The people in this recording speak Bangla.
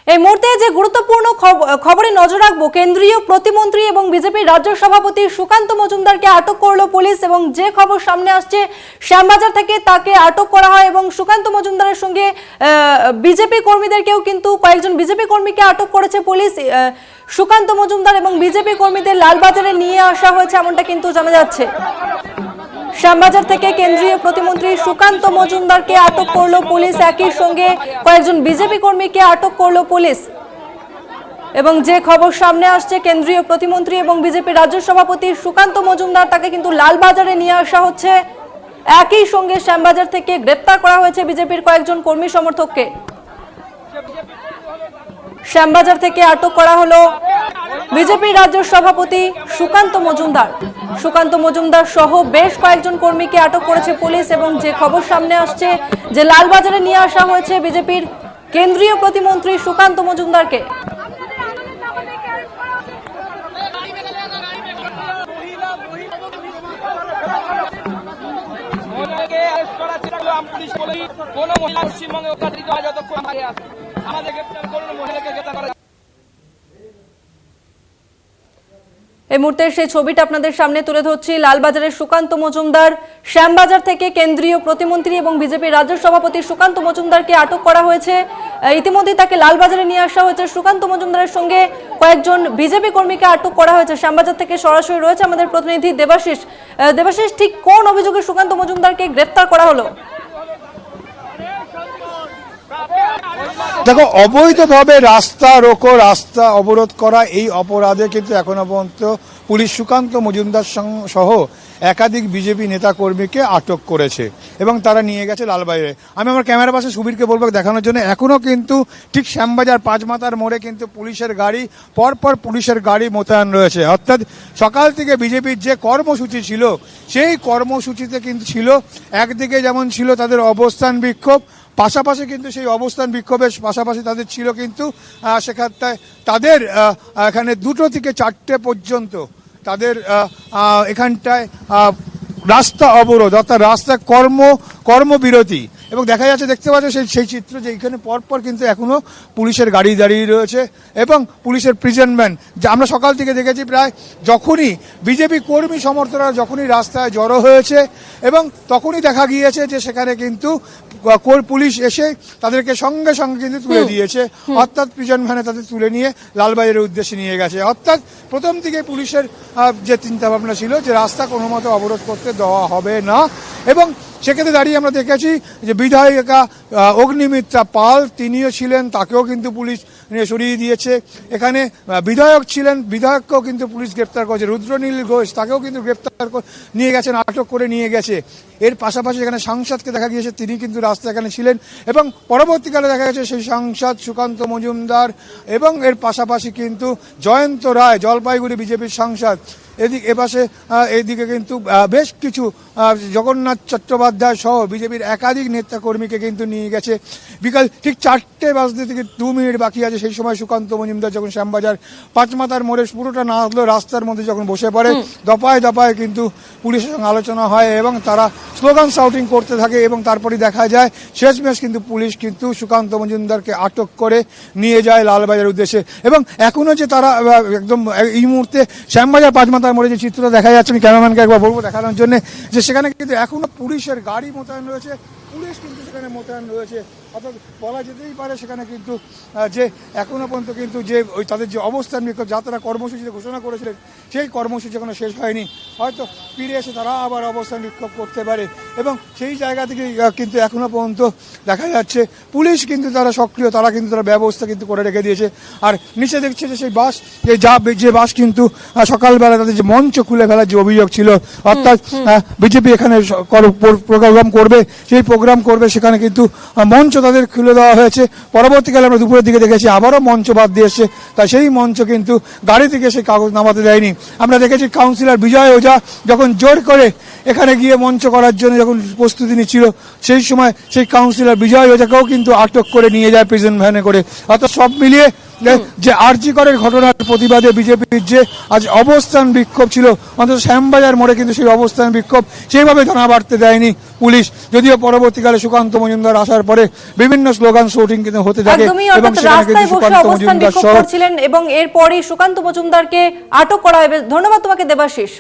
এই মুহূর্তে যে গুরুত্বপূর্ণ খবরে নজর রাখবো, কেন্দ্রীয় প্রতিমন্ত্রী এবং বিজেপির রাজ্য সভাপতি সুকান্ত মজুমদারকে আটক করলো পুলিশ। এবং যে খবর সামনে আসছে, শ্যামবাজার থেকে তাকে আটক করা হয় এবং সুকান্ত মজুমদারের সঙ্গে বিজেপি কর্মীদেরকেও কিন্তু কয়েকজন বিজেপি কর্মীকে আটক করেছে পুলিশ। সুকান্ত মজুমদার এবং বিজেপি কর্মীদের লালবাজারে নিয়ে আসা হয়েছে এমনটা কিন্তু জানা যাচ্ছে। শ্যামবাজার থেকে কেন্দ্রীয় প্রতিমন্ত্রী সুকান্ত মজুমদারকে আটক করলো পুলিশ, একই সঙ্গে কয়েকজন বিজেপি কর্মীকে আটক করলো পুলিশ। এবং যে খবর সামনে আসছে, কেন্দ্রীয় প্রতিমন্ত্রী এবং বিজেপি রাজ্য সভাপতি সুকান্ত মজুমদার, তাকে কিন্তু লালবাজারে নিয়ে আসা হচ্ছে। একই সঙ্গে শ্যামবাজার থেকে গ্রেপ্তার করা হয়েছে বিজেপির কয়েকজন কর্মী সমর্থককে। শ্যামবাজার থেকে আটক করা হলো বিজেপির রাজ্য সভাপতি সুকান্ত মজুমদার সহ বেশ কয়েকজন কর্মীকে আটক করেছে পুলিশ। এবং যে খবর সামনে আসছে, যে লালবাজারে নিয়ে আসা হয়েছে বিজেপির কেন্দ্রীয় প্রতিমন্ত্রী সুকান্ত মজুমদারকে। এই মুহূর্তে সেই ছবিটা আপনাদের সামনে তুলে ধরছি। লালবাজারের সুকান্ত মজুমদার, শ্যামবাজার থেকে কেন্দ্রীয় প্রতিমন্ত্রী এবং বিজেপির রাজ্য সভাপতি সুকান্ত মজুমদারকে আটক করা হয়েছে। ইতিমধ্যে তাকে লালবাজারে নিয়ে আসা হয়েছে। সুকান্ত মজুমদারের সঙ্গে কয়েকজন বিজেপি কর্মীকে আটক করা হয়েছে। শ্যামবাজার থেকে সরাসরি রয়েছে আমাদের প্রতিনিধি দেবাশিস। দেবাশিস, ঠিক কোন অভিযোগে সুকান্ত মজুমদারকে গ্রেফতার করা হলো? দেখো, অবৈধভাবে রাস্তা অবরোধ করা এই অপরাধে কিন্তু এখনো পর্যন্ত পুলিশ সুকান্ত মজুমদার সহ একাধিক বিজেপি নেতা কর্মীকে আটক করেছে এবং তারা নিয়ে গেছে লালবাজারে। আমি আমার ক্যামেরা পাশে সুবীরকে বলবো দেখানোর জন্য। এখনো কিন্তু ঠিক শ্যামবাজার পাঁচমাথার মোড়ে কিন্তু পুলিশের গাড়ি মোতায়েন রয়েছে। অর্থাৎ সকাল থেকে বিজেপির যে কর্মসূচি ছিল, সেই কর্মসূচিতে কিন্তু ছিল একদিকে যেমন ছিল তাদের অবস্থান বিক্ষোভ, পাশাপাশি কিন্তু সেই অবস্থান বিক্ষোভের পাশাপাশি তাদের ছিল কিন্তু সেখানটায় তাদের এখানে 2টো থেকে 4টে পর্যন্ত তাদের এখানটায় রাস্তা অবরোধ, অর্থাৎ রাস্তা কর্মবিরতি। এবং দেখা যাচ্ছে, দেখতে পাচ্ছ সেই চিত্র, যে এখানে পরপর কিন্তু এখনো পুলিশের গাড়ি দাঁড়িয়ে রয়েছে এবং পুলিশের প্রিজন ভ্যান। যা আমরা সকাল থেকে দেখেছি, প্রায় যখনই বিজেপি কর্মী সমর্থকরা যখনই রাস্তায় জড়ো হয়েছে এবং তখনই দেখা গিয়েছে যে সেখানে কিন্তু পুলিশ এসে তাদেরকে সঙ্গে সঙ্গে কিন্তু তুলে দিয়েছে। অর্থাৎ প্রিজন ভ্যানে তাদের তুলে নিয়ে লালবাজারের উদ্দেশ্যে নিয়ে গেছে। অর্থাৎ প্রথম থেকে পুলিশের যে চিন্তাভাবনা ছিল যে রাস্তা কোনো মতো অবরোধ করতে দেওয়া হবে না। এবং সেক্ষেত্রে দাঁড়িয়ে আমরা দেখেছি যে বিধায়িকা অগ্নিমিত্রা পাল, তিনিও ছিলেন, তাকেও কিন্তু পুলিশ সরিয়ে দিয়েছে। এখানে বিধায়ক ছিলেন, বিধায়ককেও কিন্তু পুলিশ গ্রেপ্তার করেছে। রুদ্রনীল ঘোষ, তাকেও কিন্তু গ্রেপ্তার নিয়ে গেছেন, আটক করে নিয়ে গেছে। এর পাশাপাশি এখানে সাংসদকে দেখা গিয়েছে, তিনি কিন্তু রাস্তা এখানে ছিলেন এবং পরবর্তীকালে দেখা গেছে সেই সাংসদ সুকান্ত মজুমদার এবং এর পাশাপাশি কিন্তু জয়ন্ত রায়, জলপাইগুড়ি বিজেপির সাংসদ, এদিকে কিন্তু বেশ কিছু জগন্নাথ চট্টোপাধ্যায় সহ বিজেপির একাধিক নেতা কর্মীকে কিন্তু নিয়ে গেছে। বিকাল ঠিক 4টে বাজতে থেকে 2 মিনিট বাকি আছে, সেই সময় সুকান্ত মজুমদার যখন শ্যামবাজার পাঁচমাথার মোড়ে পুরোটা না হলেও রাস্তার মধ্যে যখন বসে পড়ে, দফায় দফায় কিন্তু পুলিশের সঙ্গে আলোচনা হয় এবং তারা স্লোগান শাউটিং করতে থাকে। এবং তারপরে দেখা যায় শেষমেশ কিন্তু পুলিশ কিন্তু সুকান্ত মজুমদারকে আটক করে নিয়ে যায় লালবাজারের উদ্দেশ্যে। এবং এখনো যে তারা একদম এই মুহূর্তে শ্যামবাজার পাঁচমাথার মোড়ে যে চিত্রটা দেখা যাচ্ছে, আমি ক্যামেরাম্যানকে একবার বলবো দেখানোর জন্য, যে সেখানে কিন্তু এখনো পুলিশের গাড়ি মোতায়েন রয়েছে, পুলিশ কিন্তু সেখানে মোতায়েন রয়েছে। অর্থাৎ বলা যেতেই পারে সেখানে কিন্তু যে এখনো পর্যন্ত কিন্তু যে ওই তাদের যে অবস্থান বিক্ষোভ, যা তারা কর্মসূচিতে ঘোষণা করেছিলেন, সেই কর্মসূচি এখনো শেষ হয়নি। হয়তো ফিরে এসে তারা আবার অবস্থান বিক্ষোভ করতে পারে। এবং সেই জায়গা থেকে কিন্তু এখনো পর্যন্ত দেখা যাচ্ছে পুলিশ কিন্তু তারা সক্রিয়, তারা কিন্তু তারা ব্যবস্থা কিন্তু করে রেখে দিয়েছে। আর নিচে দেখছে যে সেই বাস, যে বাস কিন্তু সকালবেলা তাদের যে মঞ্চ খুলে ফেলার যে অভিযোগ ছিল, অর্থাৎ বিজেপি এখানে প্রোগ্রাম করবে, সেই প্রোগ্রাম করবে, সেখানে কিন্তু মঞ্চ তাদের খুলে দেওয়া হয়েছে। পরবর্তীকালে আমরা দুপুরের দিকে দেখেছি আবারও মঞ্চ বাদ দিয়ে এসছে, তাই সেই মঞ্চ কিন্তু গাড়ি থেকে সেই কাগজ নামাতে দেয়নি। আমরা দেখেছি কাউন্সিলর বিজয় ওঝা যখন জোর করে এখানে গিয়ে মঞ্চ করার জন্য যখন প্রস্তুতি নিচ্ছিল, সেই সময় সেই কাউন্সিলর বিজয় ওঝাকেও কিন্তু আটক করে নিয়ে যায় প্রিজন ভ্যানে করে। অর্থাৎ সব মিলিয়ে যে আরজি করের ঘটনার প্রতিবাদে বিজেপির যে আজ অবস্থান বিক্ষোভ ছিল, অন্তত শ্যামবাজার মোড়ে কিন্তু সেই অবস্থান বিক্ষোভ সেইভাবে ধরা বাড়তে দেয়নি পুলিশ, যদিও পরবর্তীকালে সুকান্ত মজুমদার আসার পরে বিভিন্ন স্লোগান শোটিং কিন্তু হতে থাকে একদমই, এবং অর্থাৎ সেখানে রাস্তায় কিন্তু বসে সুকান্ত অবস্থান মজুমদার বিক্ষোভ সহ করছিলেন এবং এরপরই সুকান্ত মজুমদারকে আটক করা হবে। ধন্যবাদ তোমাকে দেবাশিস।